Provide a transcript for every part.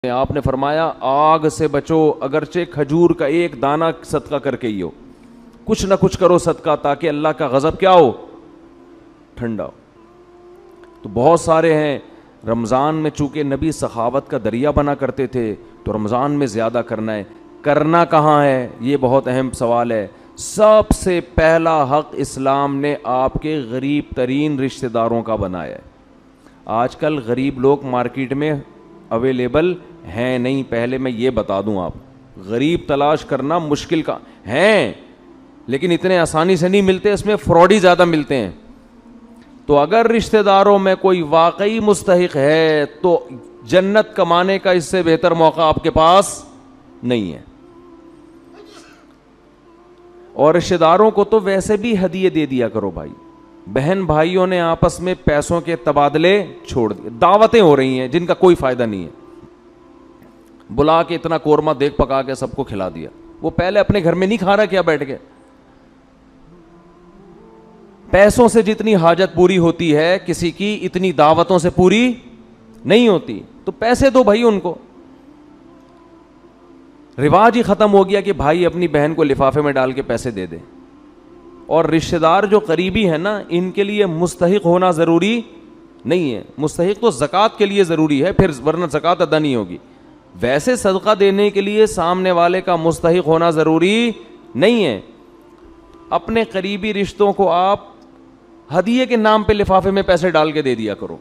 آپ نے فرمایا آگ سے بچو، اگرچہ کھجور کا ایک دانہ صدقہ کر کے ہی ہو، کچھ نہ کچھ کرو صدقہ تاکہ اللہ کا غضب کیا ہو، ٹھنڈا ہو۔ تو بہت سارے ہیں، رمضان میں چونکہ نبی سخاوت کا دریا بنا کرتے تھے تو رمضان میں زیادہ کرنا ہے۔ کرنا کہاں ہے، یہ بہت اہم سوال ہے۔ سب سے پہلا حق اسلام نے آپ کے غریب ترین رشتہ داروں کا بنایا ہے۔ آج کل غریب لوگ مارکیٹ میں اویلیبل ہیں نہیں، پہلے میں یہ بتا دوں، آپ غریب تلاش کرنا مشکل کا ہیں، لیکن اتنے آسانی سے نہیں ملتے، اس میں فراڈ ہی زیادہ ملتے ہیں۔ تو اگر رشتہ داروں میں کوئی واقعی مستحق ہے تو جنت کمانے کا اس سے بہتر موقع آپ کے پاس نہیں ہے۔ اور رشتہ داروں کو تو ویسے بھی ہدیے دے دیا کرو بھائی۔ بہن بھائیوں نے آپس میں پیسوں کے تبادلے چھوڑ دیے، دعوتیں ہو رہی ہیں جن کا کوئی فائدہ نہیں ہے، بلا کے اتنا قورمہ دیکھ پکا کے سب کو کھلا دیا، وہ پہلے اپنے گھر میں نہیں کھا رہا کیا بیٹھ کے؟ پیسوں سے جتنی حاجت پوری ہوتی ہے کسی کی، اتنی دعوتوں سے پوری نہیں ہوتی، تو پیسے دو بھائی ان کو۔ رواج ہی ختم ہو گیا کہ بھائی اپنی بہن کو لفافے میں ڈال کے پیسے دے دے۔ اور رشتہ دار جو قریبی ہیں نا، ان کے لیے مستحق ہونا ضروری نہیں ہے، مستحق تو زکوٰۃ کے لیے ضروری ہے، پھر ورنہ زکوٰۃ ادا نہیں ہوگی۔ ویسے صدقہ دینے کے لیے سامنے والے کا مستحق ہونا ضروری نہیں ہے۔ اپنے قریبی رشتوں کو آپ ہدیے کے نام پہ لفافے میں پیسے ڈال کے دے دیا کرو۔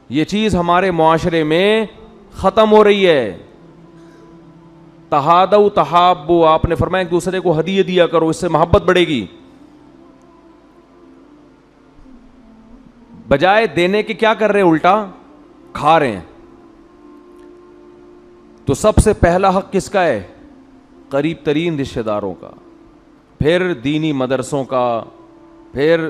یہ چیز ہمارے معاشرے میں ختم ہو رہی ہے۔ تہادوا تحابوا، آپ نے فرمایا ایک دوسرے کو ہدیے دیا کرو، اس سے محبت بڑھے گی۔ بجائے دینے کے کیا کر رہے ہیں، الٹا کھا رہے ہیں۔ تو سب سے پہلا حق کس کا ہے؟ قریب ترین رشتہ داروں کا، پھر دینی مدرسوں کا، پھر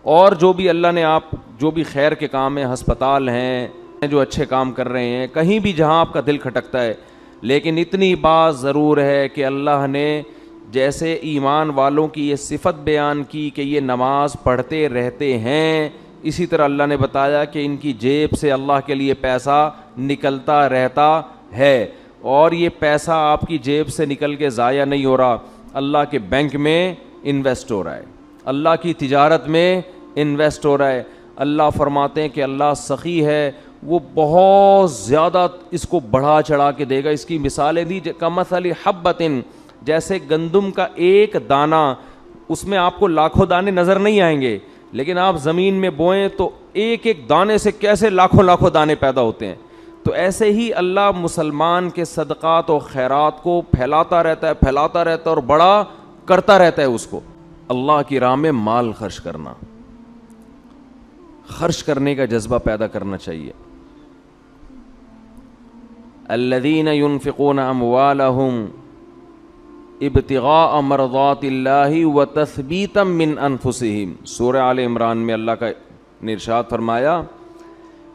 اور جو بھی اللہ نے آپ جو بھی خیر کے کام ہیں، ہسپتال ہیں جو اچھے کام کر رہے ہیں، کہیں بھی جہاں آپ کا دل کھٹکتا ہے۔ لیکن اتنی بات ضرور ہے کہ اللہ نے جیسے ایمان والوں کی یہ صفت بیان کی کہ یہ نماز پڑھتے رہتے ہیں، اسی طرح اللہ نے بتایا کہ ان کی جیب سے اللہ کے لیے پیسہ نکلتا رہتا ہے، اور یہ پیسہ آپ کی جیب سے نکل کے ضائع نہیں ہو رہا، اللہ کے بینک میں انویسٹ ہو رہا ہے، اللہ کی تجارت میں انویسٹ ہو رہا ہے۔ اللہ فرماتے ہیں کہ اللہ سخی ہے، وہ بہت زیادہ اس کو بڑھا چڑھا کے دے گا۔ اس کی مثالیں دی، کمثل حبۃ، جیسے گندم کا ایک دانہ، اس میں آپ کو لاکھوں دانے نظر نہیں آئیں گے، لیکن آپ زمین میں بوئیں تو ایک ایک دانے سے کیسے لاکھوں لاکھوں دانے پیدا ہوتے ہیں۔ تو ایسے ہی اللہ مسلمان کے صدقات و خیرات کو پھیلاتا رہتا ہے اور بڑا کرتا رہتا ہے اس کو۔ اللہ کی راہ میں مال خرچ کرنے کا جذبہ پیدا کرنا چاہیے۔ الذین ينفقون اموالهم ابتغاء مرضات اللہ وتثبیتا من انفسهم، سورہ آل عمران میں اللہ کا نے ارشاد فرمایا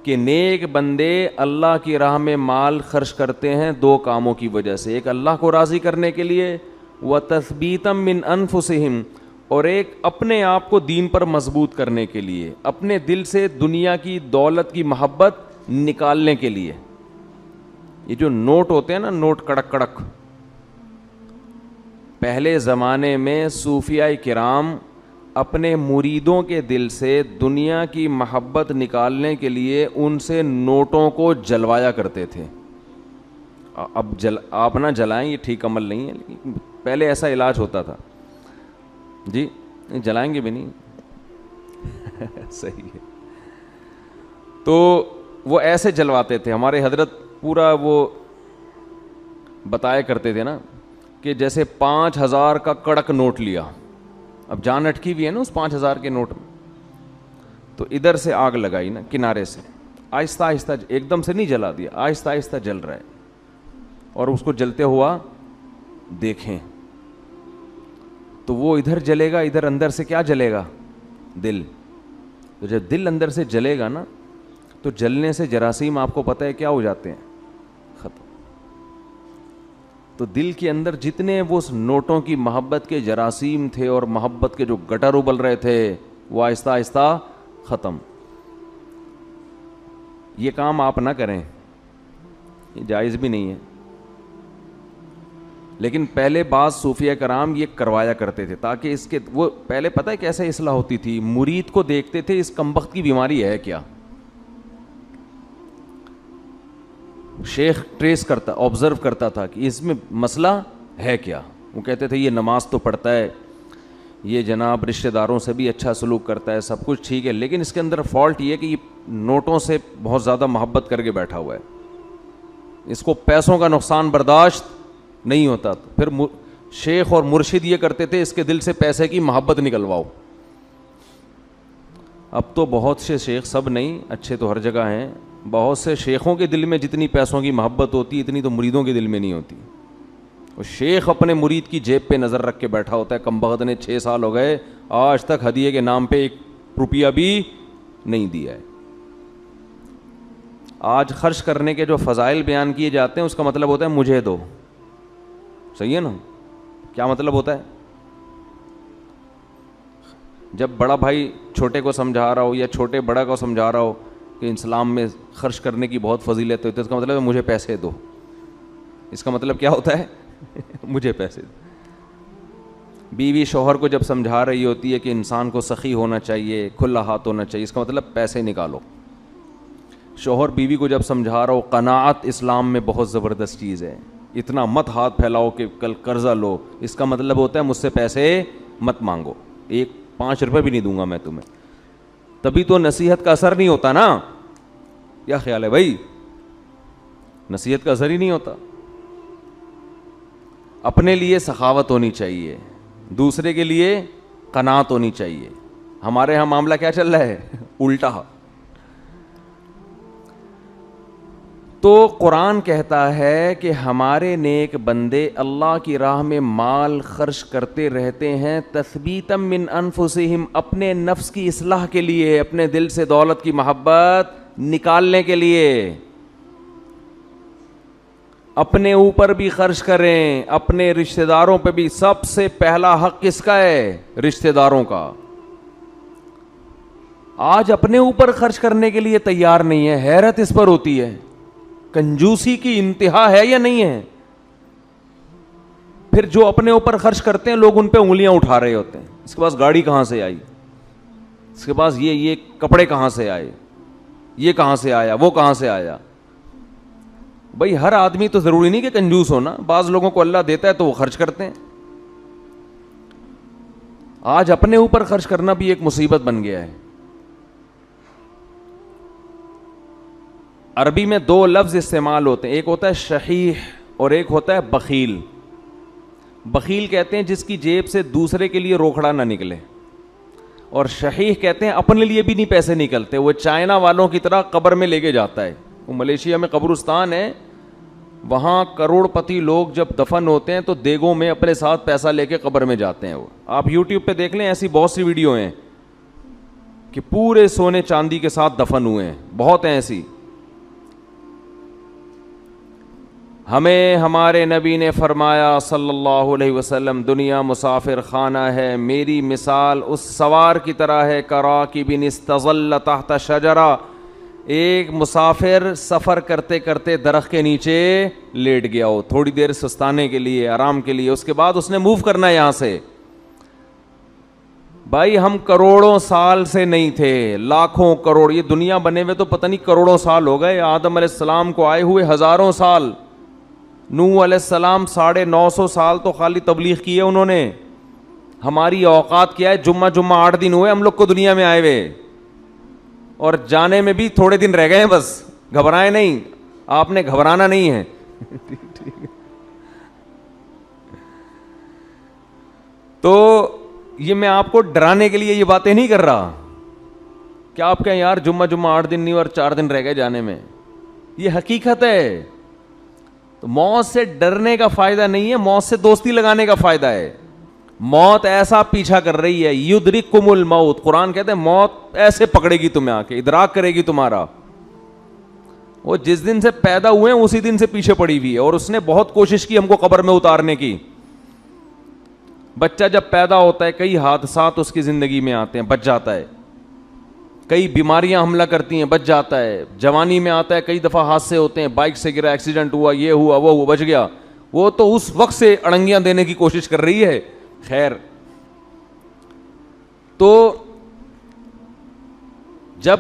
کہ نیک بندے اللہ کی راہ میں مال خرچ کرتے ہیں دو کاموں کی وجہ سے، ایک اللہ کو راضی کرنے کے لیے، وتثبیتا من انفسهم، اور ایک اپنے آپ کو دین پر مضبوط کرنے کے لیے، اپنے دل سے دنیا کی دولت کی محبت نکالنے کے لیے۔ یہ جو نوٹ ہوتے ہیں نا، نوٹ کڑک کڑک، پہلے زمانے میں صوفیاء کرام اپنے مریدوں کے دل سے دنیا کی محبت نکالنے کے لیے ان سے نوٹوں کو جلوایا کرتے تھے۔ اب آپ نہ جلائیں، یہ ٹھیک عمل نہیں ہے، لیکن پہلے ایسا علاج ہوتا تھا۔ جی جلائیں گے بھی نہیں صحیح ہے۔ تو وہ ایسے جلواتے تھے، ہمارے حضرت پورا وہ بتایا کرتے تھے نا کہ جیسے 5000 کا کڑک نوٹ لیا، اب جان اٹکی بھی ہے نا اس 5000 کے نوٹ میں، تو ادھر سے آگ لگائی نا کنارے سے، آہستہ آہستہ، ایک دم سے نہیں جلا دیا، آہستہ آہستہ جل رہا ہے، اور اس کو جلتے ہوا دیکھیں تو وہ ادھر جلے گا، ادھر اندر سے کیا جلے گا؟ دل۔ تو جب دل اندر سے جلے گا نا تو جلنے سے جراثیم آپ کو پتہ ہے کیا ہو جاتے ہیں؟ ختم۔ تو دل کے اندر جتنے وہ نوٹوں کی محبت کے جراثیم تھے اور محبت کے جو گٹر ابل رہے تھے وہ آہستہ آہستہ ختم۔ یہ کام آپ نہ کریں، یہ جائز بھی نہیں ہے. لیکن پہلے بعض صوفیہ کرام یہ کروایا کرتے تھے تاکہ اس کے وہ پہلے پتہ ہے کیسے اصلاح ہوتی تھی, مرید کو دیکھتے تھے اس کمبخت کی بیماری ہے کیا, شیخ ٹریس کرتا آبزرو کرتا تھا کہ اس میں مسئلہ ہے کیا. وہ کہتے تھے یہ نماز تو پڑھتا ہے, یہ جناب رشتہ داروں سے بھی اچھا سلوک کرتا ہے, سب کچھ ٹھیک ہے, لیکن اس کے اندر فالٹ یہ ہے کہ یہ نوٹوں سے بہت زیادہ محبت کر کے بیٹھا ہوا ہے, اس کو پیسوں کا نقصان برداشت نہیں ہوتا. پھر شیخ اور مرشد یہ کرتے تھے اس کے دل سے پیسے کی محبت نکلواؤ. اب تو بہت سے شیخ, سب نہیں, اچھے تو ہر جگہ ہیں, بہت سے شیخوں کے دل میں جتنی پیسوں کی محبت ہوتی اتنی تو مریدوں کے دل میں نہیں ہوتی. وہ شیخ اپنے مرید کی جیب پہ نظر رکھ کے بیٹھا ہوتا ہے, کمبخت نے 6 سال ہو گئے آج تک ہدیے کے نام پہ 1 روپیہ بھی نہیں دیا ہے. آج خرچ کرنے کے جو فضائل بیان کیے جاتے ہیں اس کا مطلب ہوتا ہے مجھے دو. صحیح ہے نا؟ کیا مطلب ہوتا ہے؟ جب بڑا بھائی چھوٹے کو سمجھا رہا ہو یا چھوٹے بڑا کو سمجھا رہا ہو کہ اسلام میں خرچ کرنے کی بہت فضیلت ہوتی ہے, اس کا مطلب ہے مجھے پیسے دو. اس کا مطلب کیا ہوتا ہے؟ مجھے پیسے دو. بیوی شوہر کو جب سمجھا رہی ہوتی ہے کہ انسان کو سخی ہونا چاہیے, کھلا ہاتھ ہونا چاہیے, اس کا مطلب پیسے نکالو. شوہر بیوی کو جب سمجھا رہا ہو قناعت اسلام میں بہت زبردست چیز ہے, اتنا مت ہاتھ پھیلاؤ کہ کل قرضہ لو, اس کا مطلب ہوتا ہے مجھ سے پیسے مت مانگو, 5 روپے بھی نہیں دوں گا میں تمہیں. تبھی تو نصیحت کا اثر نہیں ہوتا نا. کیا خیال ہے بھائی؟ نصیحت کا اثر ہی نہیں ہوتا. اپنے لیے سخاوت ہونی چاہیے, دوسرے کے لیے قناعت ہونی چاہیے. ہمارے ہاں معاملہ کیا چل رہا ہے؟ الٹا. تو قرآن کہتا ہے کہ ہمارے نیک بندے اللہ کی راہ میں مال خرچ کرتے رہتے ہیں, تثبیتا من انفسہم, اپنے نفس کی اصلاح کے لیے, اپنے دل سے دولت کی محبت نکالنے کے لیے. اپنے اوپر بھی خرچ کریں, اپنے رشتہ داروں پہ بھی. سب سے پہلا حق کس کا ہے؟ رشتہ داروں کا. آج اپنے اوپر خرچ کرنے کے لیے تیار نہیں ہے, حیرت اس پر ہوتی ہے. کنجوسی کی انتہا ہے یا نہیں ہے؟ پھر جو اپنے اوپر خرچ کرتے ہیں لوگ ان پہ انگلیاں اٹھا رہے ہوتے ہیں. اس کے پاس گاڑی کہاں سے آئی, اس کے پاس یہ کپڑے کہاں سے آئے, یہ کہاں سے آیا, وہ کہاں سے آیا. بھائی ہر آدمی تو ضروری نہیں کہ کنجوس ہونا, بعض لوگوں کو اللہ دیتا ہے تو وہ خرچ کرتے ہیں. آج اپنے اوپر خرچ کرنا بھی ایک مصیبت بن گیا ہے. عربی میں 2 لفظ استعمال ہوتے ہیں, ایک ہوتا ہے شحیح اور ایک ہوتا ہے بخیل. بخیل کہتے ہیں جس کی جیب سے دوسرے کے لیے روکڑا نہ نکلے, اور شحیح کہتے ہیں اپنے لیے بھی نہیں پیسے نکلتے, وہ چائنا والوں کی طرح قبر میں لے کے جاتا ہے. وہ ملیشیا میں قبرستان ہے, وہاں کروڑ پتی لوگ جب دفن ہوتے ہیں تو دیگوں میں اپنے ساتھ پیسہ لے کے قبر میں جاتے ہیں. وہ آپ یوٹیوب پہ دیکھ لیں, ایسی بہت سی ویڈیو ہیں کہ پورے سونے چاندی کے ساتھ دفن ہوئے ہیں, بہت ہیں ایسی. ہمیں ہمارے نبی نے فرمایا صلی اللہ علیہ وسلم, دنیا مسافر خانہ ہے, میری مثال اس سوار کی طرح ہے کراکب استظل تحت شجرہ. ایک مسافر سفر کرتے کرتے درخت کے نیچے لیٹ گیا ہو, تھوڑی دیر سستانے کے لیے, آرام کے لیے, اس کے بعد اس نے موو کرنا ہے یہاں سے. بھائی ہم کروڑوں سال سے نہیں تھے, لاکھوں کروڑ, یہ دنیا بنے ہوئے تو پتہ نہیں کروڑوں سال ہو گئے, آدم علیہ السلام کو آئے ہوئے ہزاروں سال, نوح علیہ السلام 950 سال تو خالی تبلیغ کی ہے انہوں نے. ہماری اوقات کیا ہے, جمعہ 8 دن ہوئے ہم لوگ کو دنیا میں آئے ہوئے, اور جانے میں بھی تھوڑے دن رہ گئے ہیں بس. گھبرائیں نہیں, آپ نے گھبرانا نہیں ہے. تو یہ میں آپ کو ڈرانے کے لیے یہ باتیں نہیں کر رہا کہ آپ کہیں یار جمعہ 8 دن نہیں اور 4 دن رہ گئے جانے میں. یہ حقیقت ہے. تو موت سے ڈرنے کا فائدہ نہیں ہے, موت سے دوستی لگانے کا فائدہ ہے. موت ایسا پیچھا کر رہی ہے, یدرککم الموت, قرآن کہتے ہیں موت ایسے پکڑے گی تمہیں, آ کے ادراک کرے گی تمہارا. وہ جس دن سے پیدا ہوئے ہیں اسی دن سے پیچھے پڑی ہوئی ہے, اور اس نے بہت کوشش کی ہم کو قبر میں اتارنے کی. بچہ جب پیدا ہوتا ہے کئی حادثات اس کی زندگی میں آتے ہیں, بچ جاتا ہے, کئی بیماریاں حملہ کرتی ہیں، بچ جاتا ہے، جوانی میں آتا ہے، کئی دفعہ حادثے ہوتے ہیں، بائک سے گرا، ایکسیڈنٹ ہوا، یہ ہوا وہ ہوا، بچ گیا، وہ تو اس وقت سے اڑنگیاں دینے کی کوشش کر رہی ہے. خیر، تو جب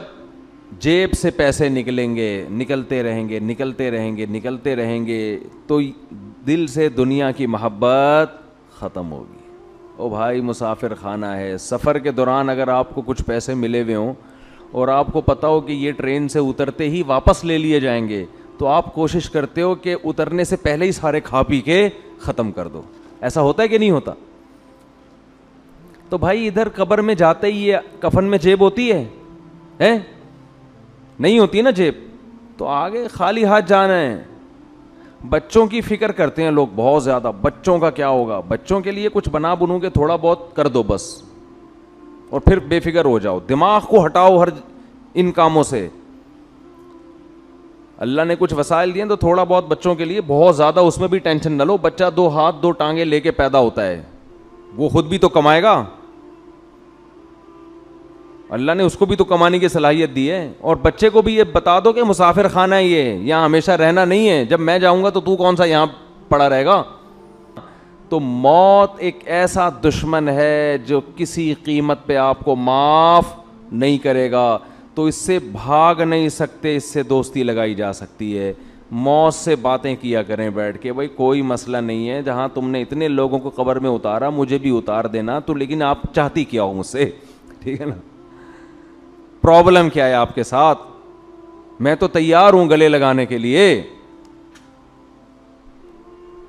جیب سے پیسے نکلیں گے، نکلتے رہیں گے، نکلتے رہیں گے، نکلتے رہیں گے، تو دل سے دنیا کی محبت ختم ہوگی. او بھائی مسافر خانہ ہے، سفر کے دوران اگر آپ کو کچھ پیسے ملے ہوئے ہوں اور آپ کو پتہ ہو کہ یہ ٹرین سے اترتے ہی واپس لے لیے جائیں گے، تو آپ کوشش کرتے ہو کہ اترنے سے پہلے ہی سارے کھا پی کے ختم کر دو. ایسا ہوتا ہے کہ نہیں ہوتا؟ تو بھائی ادھر قبر میں جاتے ہی یہ کفن میں جیب ہوتی ہے نہیں ہوتی نا جیب، تو آگے خالی ہاتھ جانا ہے. بچوں کی فکر کرتے ہیں لوگ بہت زیادہ، بچوں کا کیا ہوگا، بچوں کے لیے کچھ بنا بنو کے تھوڑا بہت کر دو بس، اور پھر بے فکر ہو جاؤ، دماغ کو ہٹاؤ ہر ان کاموں سے. اللہ نے کچھ وسائل دیے تو تھوڑا بہت بچوں کے لیے، بہت زیادہ اس میں بھی ٹینشن نہ لو. بچہ 2 ہاتھ 2 ٹانگیں لے کے پیدا ہوتا ہے، وہ خود بھی تو کمائے گا، اللہ نے اس کو بھی تو کمانے کی صلاحیت دی ہے. اور بچے کو بھی یہ بتا دو کہ مسافر خانہ ہے، یہ یہاں ہمیشہ رہنا نہیں ہے، جب میں جاؤں گا تو تو کون سا یہاں پڑا رہے گا. تو موت ایک ایسا دشمن ہے جو کسی قیمت پہ آپ کو معاف نہیں کرے گا. تو اس سے بھاگ نہیں سکتے، اس سے دوستی لگائی جا سکتی ہے. موت سے باتیں کیا کریں بیٹھ کے، بھائی کوئی مسئلہ نہیں ہے، جہاں تم نے اتنے لوگوں کو قبر میں اتارا مجھے بھی اتار دینا. تو لیکن آپ چاہتی کیا ہو مجھ سے، ٹھیک ہے نا، پرابلم کیا ہے آپ کے ساتھ، میں تو تیار ہوں گلے لگانے کے لیے.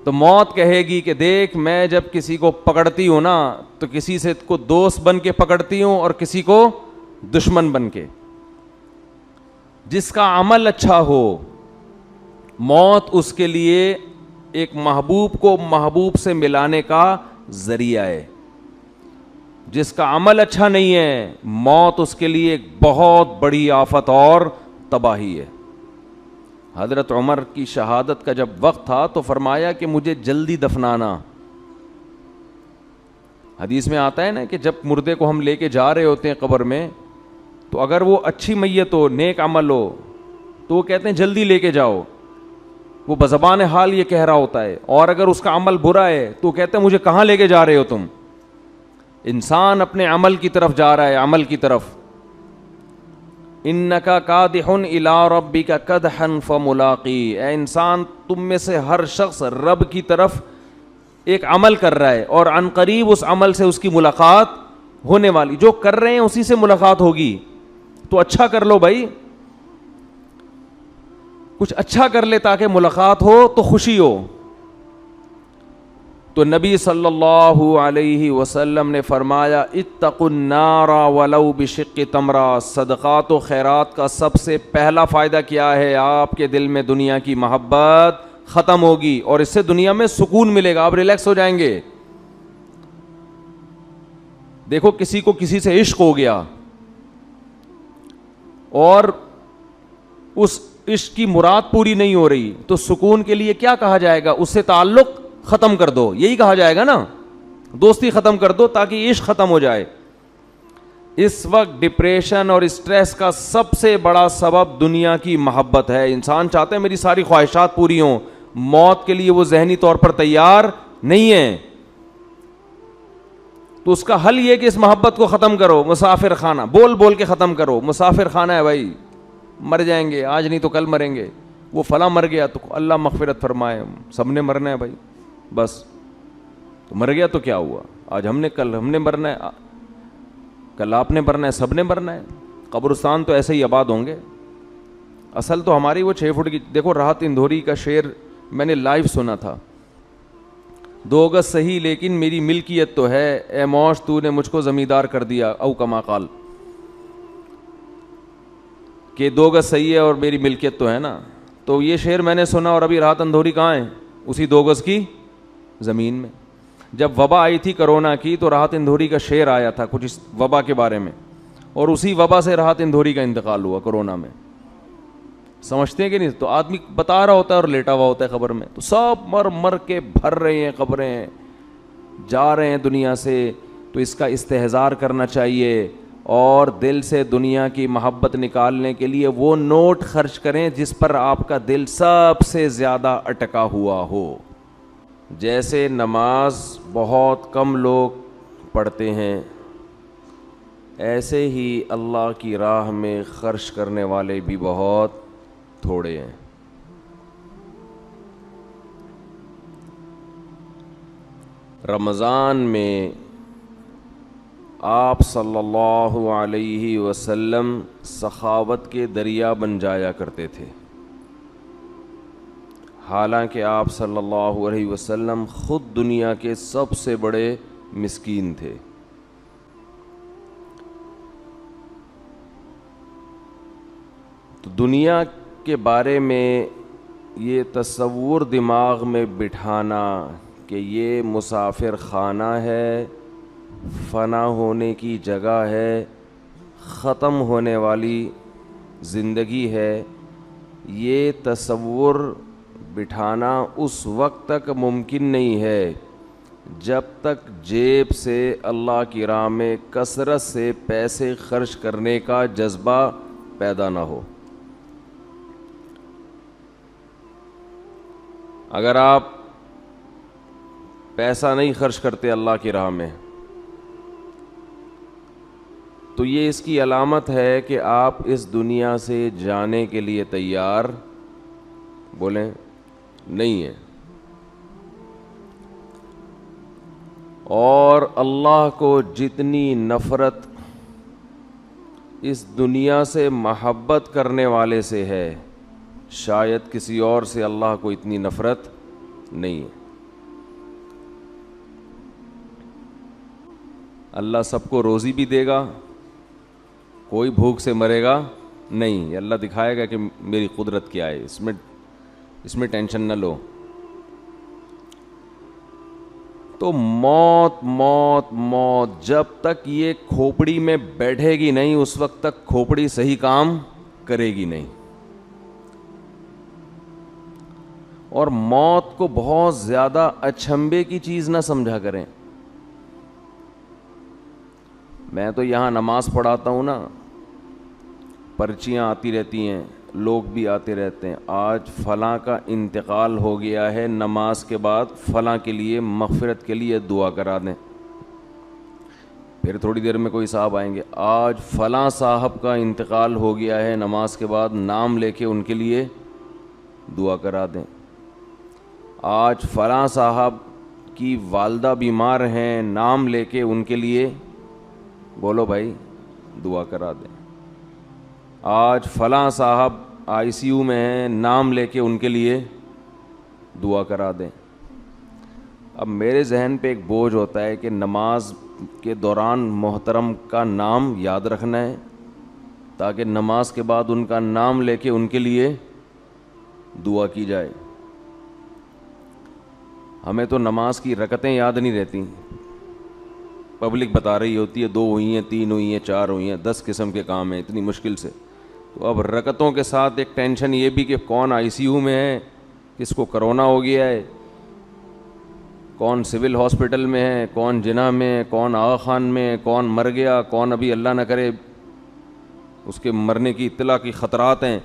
تو موت کہے گی کہ دیکھ، میں جب کسی کو پکڑتی ہوں نا تو کسی سے کو دوست بن کے پکڑتی ہوں اور کسی کو دشمن بن کے. جس کا عمل اچھا ہو، موت اس کے لیے ایک محبوب کو محبوب سے ملانے کا ذریعہ ہے. جس کا عمل اچھا نہیں ہے، موت اس کے لیے ایک بہت بڑی آفت اور تباہی ہے. حضرت عمر کی شہادت کا جب وقت تھا تو فرمایا کہ مجھے جلدی دفنانا. حدیث میں آتا ہے نا کہ جب مردے کو ہم لے کے جا رہے ہوتے ہیں قبر میں، تو اگر وہ اچھی میت ہو، نیک عمل ہو، تو وہ کہتے ہیں جلدی لے کے جاؤ، وہ بزبان حال یہ کہہ رہا ہوتا ہے. اور اگر اس کا عمل برا ہے تو وہ کہتے ہیں مجھے کہاں لے کے جا رہے ہو تم. انسان اپنے عمل کی طرف جا رہا ہے، عمل کی طرف. انکا کادح الی ربک کدحا فملاقی، اے انسان تم میں سے ہر شخص رب کی طرف ایک عمل کر رہا ہے اور عن قریب اس عمل سے اس کی ملاقات ہونے والی. جو کر رہے ہیں اسی سے ملاقات ہوگی، تو اچھا کر لو بھائی، کچھ اچھا کر لے تاکہ ملاقات ہو تو خوشی ہو. تو نبی صلی اللہ علیہ وسلم نے فرمایا اتقوا النار ولو بشق تمرہ. صدقات و خیرات کا سب سے پہلا فائدہ کیا ہے؟ آپ کے دل میں دنیا کی محبت ختم ہوگی اور اس سے دنیا میں سکون ملے گا، آپ ریلیکس ہو جائیں گے. دیکھو کسی کو کسی سے عشق ہو گیا اور اس عشق کی مراد پوری نہیں ہو رہی، تو سکون کے لیے کیا کہا جائے گا؟ اس سے تعلق ختم کر دو، یہی کہا جائے گا نا، دوستی ختم کر دو تاکہ عشق ختم ہو جائے. اس وقت ڈپریشن اور اسٹریس کا سب سے بڑا سبب دنیا کی محبت ہے. انسان چاہتا ہے میری ساری خواہشات پوری ہوں، موت کے لیے وہ ذہنی طور پر تیار نہیں ہے. تو اس کا حل یہ کہ اس محبت کو ختم کرو. مسافر خانہ بول بول کے ختم کرو، مسافر خانہ ہے بھائی، مر جائیں گے آج نہیں تو کل مریں گے. وہ فلاں مر گیا تو اللہ مغفرت فرمائے، سب نے مرنا ہے بھائی، بس تو مر گیا تو کیا ہوا، آج ہم نے کل ہم نے مرنا ہے، کل آپ نے مرنا ہے، سب نے مرنا ہے. قبرستان تو ایسے ہی آباد ہوں گے. اصل تو ہماری وہ 6 فٹ کی، دیکھو راحت اندھوری کا شعر میں نے لائیو سنا تھا. 2 گز صحیح لیکن میری ملکیت تو ہے، اے موش تو نے مجھ کو زمیندار کر دیا، او کما قال، کہ 2 گز صحیح ہے اور میری ملکیت تو ہے نا. تو یہ شعر میں نے سنا، اور ابھی راحت اندھوری کہاں ہے؟ اسی 2 گز کی زمین میں. جب وبا آئی تھی کرونا کی تو راحت اندھوری کا شعر آیا تھا کچھ اس وبا کے بارے میں، اور اسی وبا سے راحت اندھوری کا انتقال ہوا کرونا میں. سمجھتے ہیں کہ نہیں؟ تو آدمی بتا رہا ہوتا ہے اور لیٹا ہوا ہوتا ہے قبر میں، تو سب مر مر کے بھر رہے ہیں قبریں، جا رہے ہیں دنیا سے. تو اس کا استحضار کرنا چاہیے. اور دل سے دنیا کی محبت نکالنے کے لیے وہ نوٹ خرچ کریں جس پر آپ کا دل سب سے زیادہ اٹکا ہوا ہو. جیسے نماز بہت کم لوگ پڑھتے ہیں، ایسے ہی اللہ کی راہ میں خرچ کرنے والے بھی بہت تھوڑے ہیں. رمضان میں آپ صلی اللہ علیہ وسلم سخاوت کے دریا بن جایا کرتے تھے، حالانکہ آپ صلی اللہ علیہ وسلم خود دنیا کے سب سے بڑے مسکین تھے. تو دنیا کے بارے میں یہ تصور دماغ میں بٹھانا کہ یہ مسافر خانہ ہے، فنا ہونے کی جگہ ہے، ختم ہونے والی زندگی ہے، یہ تصور بٹھانا اس وقت تک ممکن نہیں ہے جب تک جیب سے اللہ کی راہ میں کثرت سے پیسے خرچ کرنے کا جذبہ پیدا نہ ہو. اگر آپ پیسہ نہیں خرچ کرتے اللہ کی راہ میں تو یہ اس کی علامت ہے کہ آپ اس دنیا سے جانے کے لیے تیار بولیں نہیں ہیں. اور اللہ کو جتنی نفرت اس دنیا سے محبت کرنے والے سے ہے، شاید کسی اور سے اللہ کو اتنی نفرت نہیں ہے. اللہ سب کو روزی بھی دے گا، کوئی بھوک سے مرے گا نہیں. اللہ دکھائے گا کہ میری قدرت کیا ہے، اس میں ٹینشن نہ لو. تو موت موت موت جب تک یہ کھوپڑی میں بیٹھے گی نہیں اس وقت تک کھوپڑی صحیح کام کرے گی نہیں. اور موت کو بہت زیادہ اچھمبے کی چیز نہ سمجھا کریں. میں تو یہاں نماز پڑھاتا ہوں نا، پرچیاں آتی رہتی ہیں، لوگ بھی آتے رہتے ہیں، آج فلاں کا انتقال ہو گیا ہے، نماز کے بعد فلاں کے لیے مغفرت کے لیے دعا کرا دیں. پھر تھوڑی دیر میں کوئی صاحب آئیں گے، آج فلاں صاحب کا انتقال ہو گیا ہے، نماز کے بعد نام لے کے ان کے لیے دعا کرا دیں. آج فلاں صاحب کی والدہ بیمار ہیں، نام لے کے ان کے لیے بولو بھائی دعا کرا دیں. آج فلاں صاحب آئی سی یو میں ہیں، نام لے کے ان کے لیے دعا کرا دیں. اب میرے ذہن پہ ایک بوجھ ہوتا ہے کہ نماز کے دوران محترم کا نام یاد رکھنا ہے تاکہ نماز کے بعد ان کا نام لے کے ان کے لیے دعا کی جائے. ہمیں تو نماز کی رکعتیں یاد نہیں رہتی، پبلک بتا رہی ہوتی ہے 2 ہوئی ہیں، 3 ہوئی ہیں، 4 ہوئی ہیں، 10 قسم کے کام ہیں اتنی مشکل سے. تو اب رکعتوں کے ساتھ ایک ٹینشن یہ بھی کہ کون آئی سی یو میں ہے، کس کو کرونا ہو گیا ہے، کون سول ہاسپٹل میں ہے، کون جناح میں ہے، کون آغا خان میں ہے، کون مر گیا، کون ابھی اللہ نہ کرے اس کے مرنے کی اطلاع کی خطرات ہیں.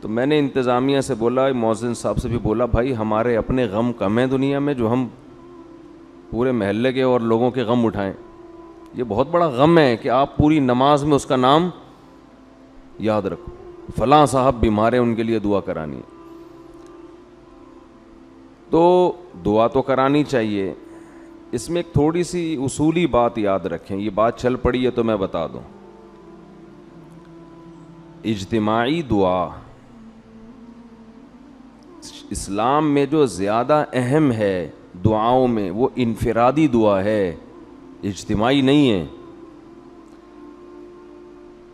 تو میں نے انتظامیہ سے بولا، مؤذن صاحب سے بھی بولا، بھائی ہمارے اپنے غم کم ہیں دنیا میں جو ہم پورے محلے کے اور لوگوں کے غم اٹھائیں. یہ بہت بڑا غم ہے کہ آپ پوری نماز میں اس کا نام یاد رکھو، فلاں صاحب بیمار ہیں ان کے لیے دعا کرانی ہے. تو دعا تو کرانی چاہیے. اس میں ایک تھوڑی سی اصولی بات یاد رکھیں، یہ بات چل پڑی ہے تو میں بتا دوں. اجتماعی دعا اسلام میں جو زیادہ اہم ہے دعاؤں میں وہ انفرادی دعا ہے، اجتماعی نہیں ہے.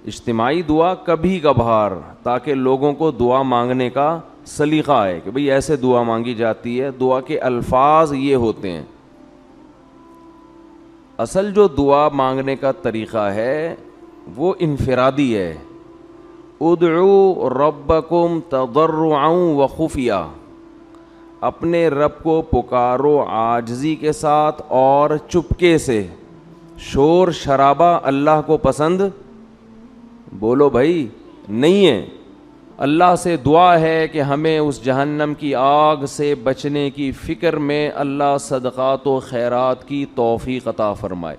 اجتماعی دعا کبھی کبھار تاکہ لوگوں کو دعا مانگنے کا سلیقہ ہے کہ بھئی ایسے دعا مانگی جاتی ہے، دعا کے الفاظ یہ ہوتے ہیں. اصل جو دعا مانگنے کا طریقہ ہے وہ انفرادی ہے. ادعو ربکم تضرعا وخفیہ، اپنے رب کو پکارو عاجزی کے ساتھ اور چپکے سے. شور شرابہ اللہ کو پسند بولو بھائی نہیں ہے. اللہ سے دعا ہے کہ ہمیں اس جہنم کی آگ سے بچنے کی فکر میں اللہ صدقات و خیرات کی توفیق عطا فرمائے.